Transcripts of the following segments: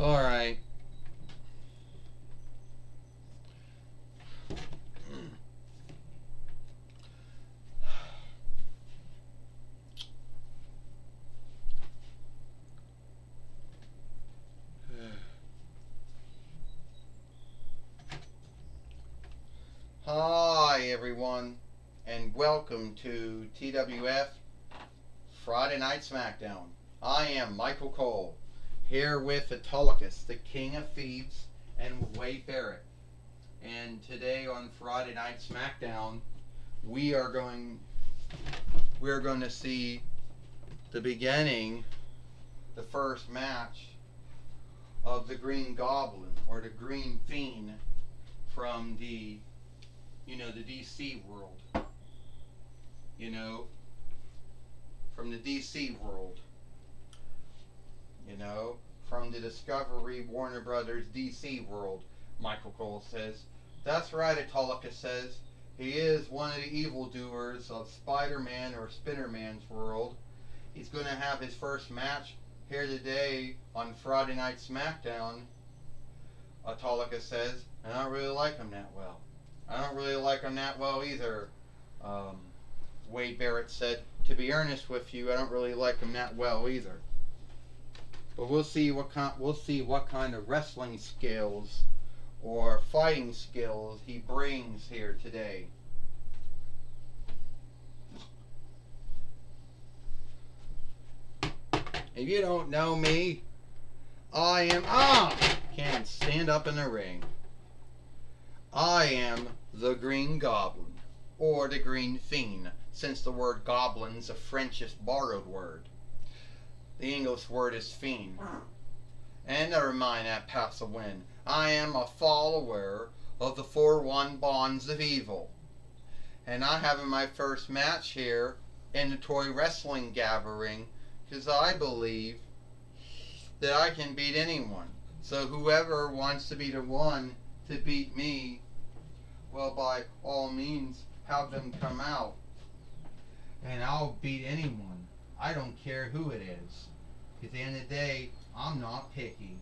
Alright. Hi everyone, and welcome to TWF Friday Night Smackdown. I am Michael Cole, here with Autolycus, the King of Thieves, and Wade Barrett. And today on Friday Night Smackdown, we are going to see the beginning, the first match of the Green Goblin, or the Green Fiend, from the DC world. From the DC world. From the Discovery Warner Brothers DC world, Michael Cole says. That's right, Autolycus says. He is one of the evildoers of Spider-Man or Spinner-Man's world. He's going to have his first match here today on Friday Night Smackdown, Autolycus says. And I don't really like him that well. I don't really like him that well either, Wade Barrett said. To be earnest with you, I don't really like him that well either. But we'll see what kind of wrestling skills or fighting skills he brings here today. If you don't know me, can't stand up in the ring. I am the Green Goblin, or the Green Fiend, since the word goblin's a Frenchish borrowed word. The English word is fiend. And never mind that pass a win. I am a follower of the 4-1 bonds of evil. And I have my first match here in the toy wrestling gathering, because I believe that I can beat anyone. So whoever wants to be the one to beat me, well, by all means, have them come out. And I'll beat anyone. I don't care who it is. At the end of the day, I'm not picky.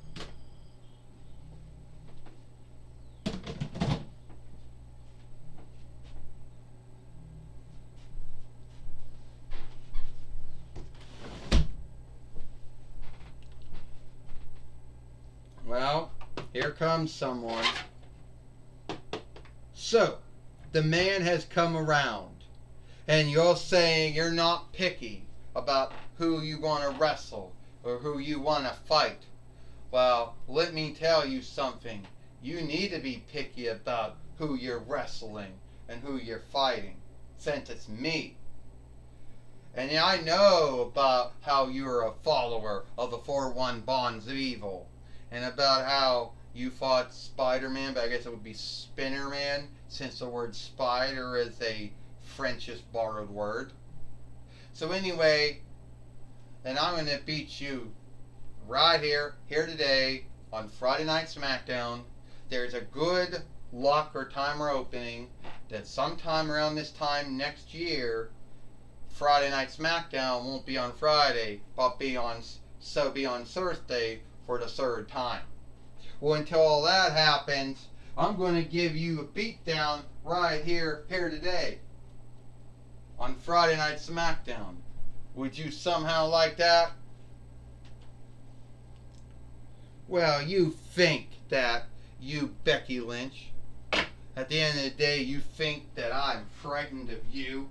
Well, here comes someone. So, the man has come around, and you're saying you're not picky about who you want to wrestle or who you want to fight. Well, let me tell you something. You need to be picky about who you're wrestling and who you're fighting, since it's me. And I know about how you're a follower of the 4-1 bonds of evil, and about how you fought Spider-Man, but I guess it would be Spinner-Man, since the word spider is a Frenchish borrowed word. So anyway, and I'm going to beat you right here today on Friday Night Smackdown. There's a good luck or timer opening that sometime around this time next year, Friday Night Smackdown won't be on Friday, but be on Thursday for the third time. Well, until all that happens, I'm going to give you a beatdown right here today on Friday Night Smackdown. Would you somehow like that? Well, you think that, you Becky Lynch. At the end of the day, you think that I'm frightened of you.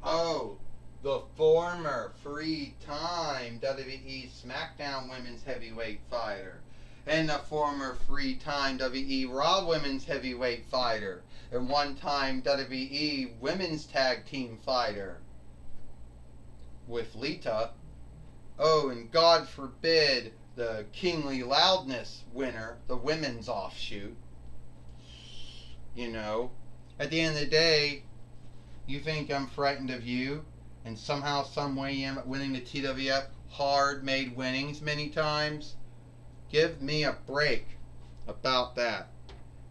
Oh, the former three-time WWE SmackDown Women's Heavyweight Fighter, and the former three-time WWE Raw Women's Heavyweight Fighter, and one-time WWE Women's Tag Team Fighter with Lita. Oh, and God forbid, the Kingly Loudness winner, the women's offshoot. At the end of the day, you think I'm frightened of you, and somehow, some way you end up winning the TWF hard-made winnings many times? Give me a break about that.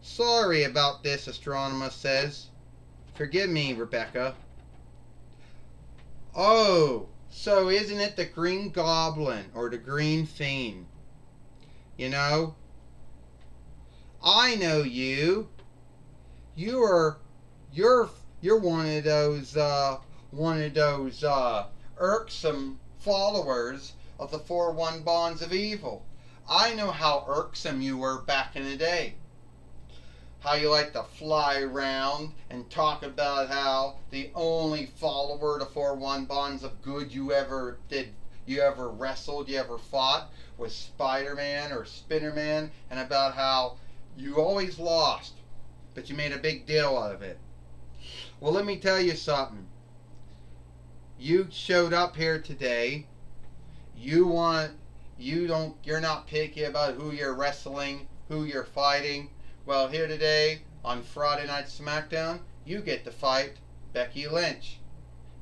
Sorry about this, Astronomer says. Forgive me, Rebecca. Oh, so isn't it the Green Goblin or the Green Fiend? You know? I know you. You are, you're one of those irksome followers of the 4-1 bonds of evil. I know how irksome you were back in the day. How you like to fly around and talk about how the only follower of the 4-1 bonds of good you ever wrestled, you ever fought was Spider-Man or Spinner-Man, and about how you always lost, but you made a big deal out of it. Well, let me tell you something. You showed up here today. You're not picky about who you're wrestling, who you're fighting. Well, here today on Friday Night Smackdown, you get to fight Becky Lynch.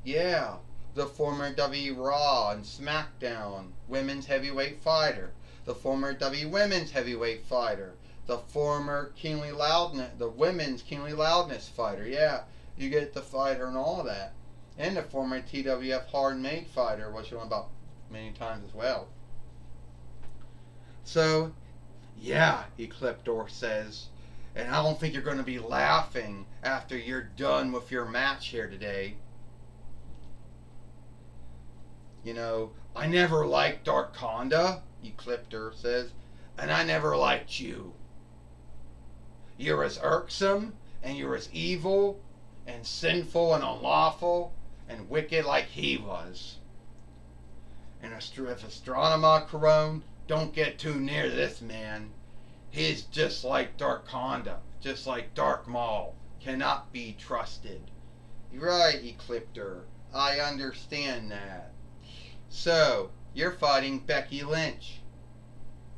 Yeah, the former WWE Raw and Smackdown women's heavyweight fighter, the former WWE Women's heavyweight fighter, the former the women's Kingly Loudness fighter. Yeah, you get to fight her and all of that. And the former TWF Hard Made fighter, which you know about many times as well. So, yeah, Ecliptor says, and I don't think you're going to be laughing after you're done with your match here today. You know, I never liked Darkonda, Ecliptor says, and I never liked you. You're as irksome, and you're as evil, and sinful, and unlawful, and wicked like he was. And if Astronema Corone, don't get too near this man. He's just like Darkonda, just like Dark Maul, cannot be trusted. You're right, Ecliptor. I understand that. So, you're fighting Becky Lynch.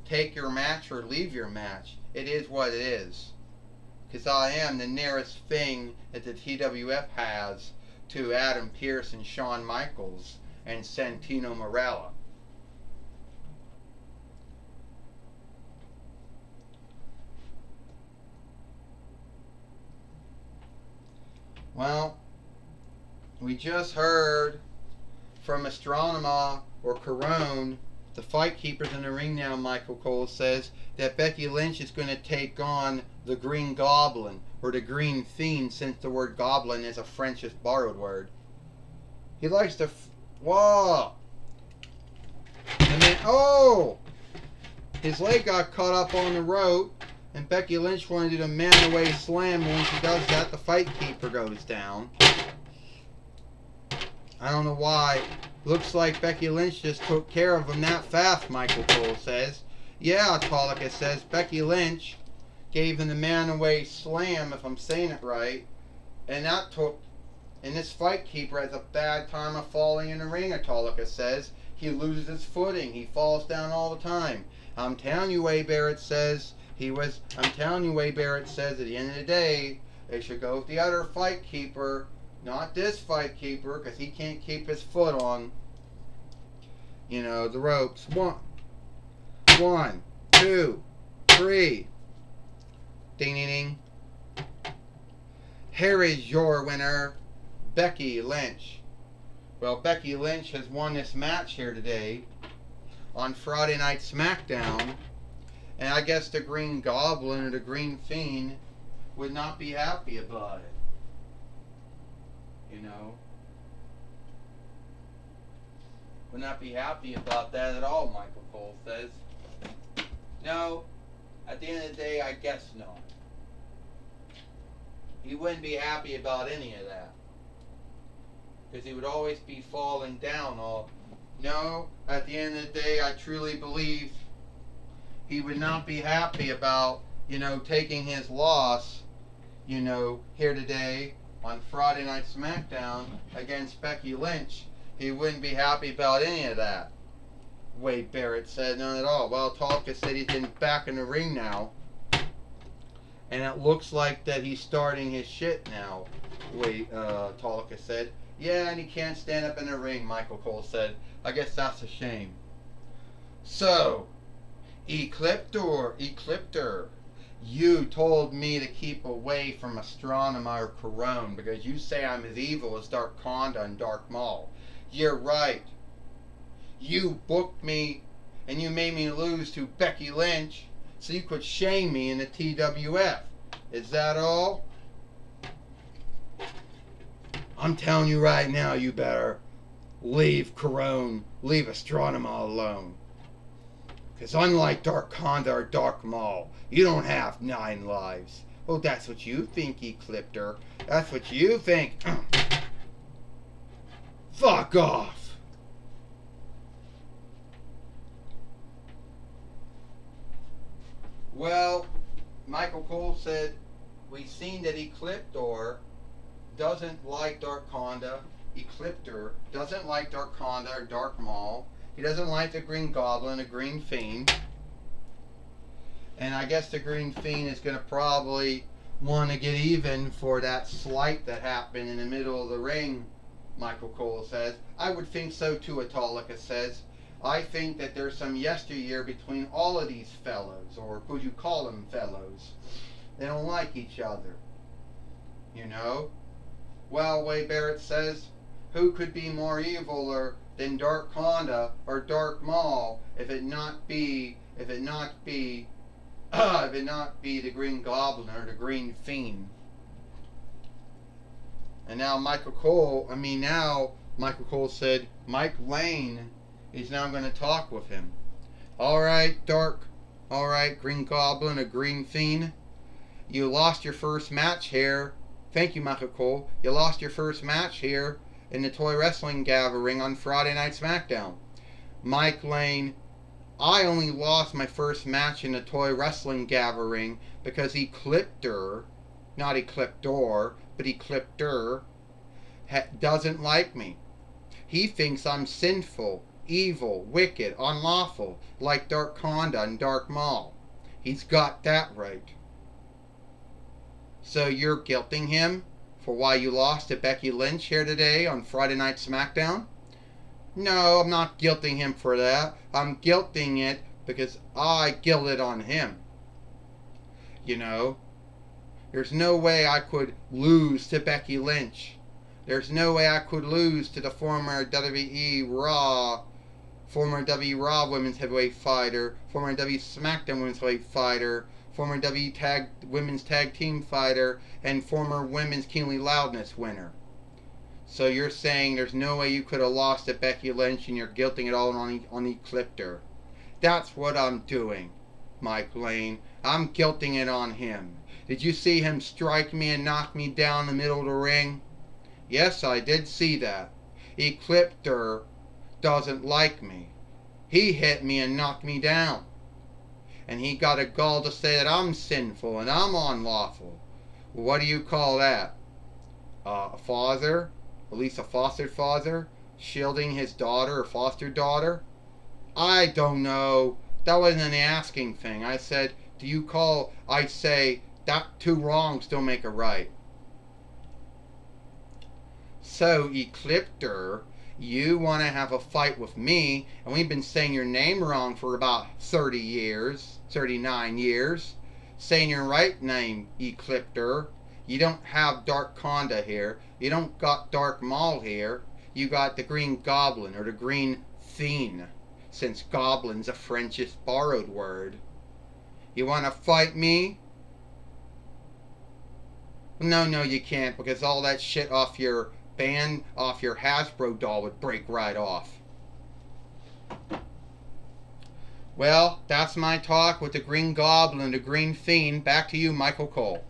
Take your match or leave your match. It is what it is. Because I am the nearest thing that the TWF has to Adam Pearce and Shawn Michaels and Santino Marella. Well, we just heard from Astronema or Corone, the fight keepers in the ring now, Michael Cole says, that Becky Lynch is going to take on the Green Goblin, or the Green Fiend, since the word goblin is a Frenchish borrowed word. He likes to... Whoa! And then, oh! His leg got caught up on the rope, and Becky Lynch wanted to do the man-away slam, and when she does that, the fight keeper goes down. I don't know why. Looks like Becky Lynch just took care of him that fast, Michael Cole says. Yeah, Autolycus says Becky Lynch gave him the man-away slam, if I'm saying it right. And this fight keeper has a bad time of falling in the ring, Autolycus says. He loses his footing. He falls down all the time. I'm telling you, Wade Barrett says, at the end of the day, they should go with the other fight keeper, not this fight keeper, because he can't keep his foot on, the ropes. One, two, three. Ding, ding, ding. Here is your winner, Becky Lynch. Well, Becky Lynch has won this match here today on Friday Night Smackdown, and I guess the Green Goblin or the Green Fiend would not be happy about it. Would not be happy about that at all, Michael Cole says. No, at the end of the day, I guess not. He wouldn't be happy about any of that. Because he would always be falling down No, at the end of the day, I truly believe he would not be happy about, taking his loss, here today on Friday Night Smackdown against Becky Lynch. He wouldn't be happy about any of that. Wade Barrett said none at all. Well, Autolycus said he's getting back in the ring now. And it looks like that he's starting his shit now, Autolycus said. Yeah, and he can't stand up in the ring, Michael Cole said. I guess that's a shame. So, Ecliptor, you told me to keep away from Astronema or Corone because you say I'm as evil as Darkonda and Dark Maul. You're right. You booked me and you made me lose to Becky Lynch so you could shame me in the TWF. Is that all? I'm telling you right now, you better leave Corone, leave Astronema alone. Because unlike Dark Conda or Dark Maul, you don't have 9 lives. Oh, that's what you think, Ecliptor. That's what you think. Fuck off. Well, Michael Cole said, we've seen that Ecliptor doesn't like Dark Conda. Ecliptor doesn't like Dark Conda or Dark Maul. He doesn't like the Green Goblin, the Green Fiend. And I guess the Green Fiend is going to probably want to get even for that slight that happened in the middle of the ring, Michael Cole says. I would think so too, Autolica says. I think that there's some yesteryear between all of these fellows, or could you call them fellows? They don't like each other. You know? Well, Wade Barrett says, who could be more evil than Dark Conda or Dark Maul if it not be the Green Goblin or the Green Fiend? And now Michael Cole said Mike Lane is now going to talk with him. Alright, Green Goblin or Green Fiend, you lost your first match here. Thank you, Michael Cole. You lost your first match here in the Toy Wrestling Gathering on Friday Night Smackdown. Mike Lane, I only lost my first match in the Toy Wrestling Gathering because Ecliptor, not Ecliptor, but Ecliptor, doesn't like me. He thinks I'm sinful, evil, wicked, unlawful, like Dark Conda and Dark Maul. He's got that right. So you're guilting him for why you lost to Becky Lynch here today on Friday Night Smackdown? No, I'm not guilting him for that. I'm guilting it because I guilted on him. You know, there's no way I could lose to Becky Lynch. There's no way I could lose to the former WWE Raw Women's Heavyweight Fighter, former WWE SmackDown Women's Heavyweight Fighter, former WWE Women's Tag Team Fighter, and former Women's Keenly Loudness winner. So you're saying there's no way you could have lost to Becky Lynch and you're guilting it all on Ecliptor. That's what I'm doing, Mike Lane. I'm guilting it on him. Did you see him strike me and knock me down in the middle of the ring? Yes, I did see that. Ecliptor doesn't like me. He hit me and knocked me down. And he got a gall to say that I'm sinful and I'm unlawful. What do you call that? A father, at least a foster father, shielding his daughter or foster daughter? I don't know. That wasn't an asking thing. I said, I say, that 2 wrongs don't make a right. So, Ecliptor, you want to have a fight with me, and we've been saying your name wrong for about 39 years. Saying your right name, Ecliptor. You don't have Dark Conda here. You don't got Dark Maul here. You got the Green Goblin, or the Green Fiend, since Goblin's a Frenchish borrowed word. You want to fight me? No, you can't, because all that shit off your Hasbro doll would break right off. Well, that's my talk with the Green Goblin and the Green Fiend. Back to you, Michael Cole.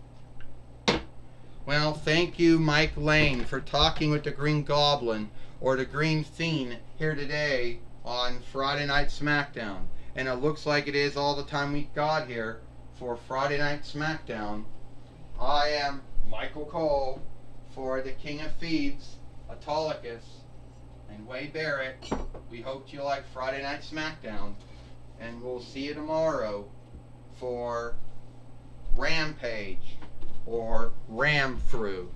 Well, thank you, Mike Lane, for talking with the Green Goblin or the Green Fiend here today on Friday Night Smackdown. And it looks like it is all the time we got here for Friday Night Smackdown. I am Michael Cole for the King of Thieves, Autolycus, and Wade Barrett. We hope you like Friday Night Smackdown. And we'll see you tomorrow for Rampage or Ram Through.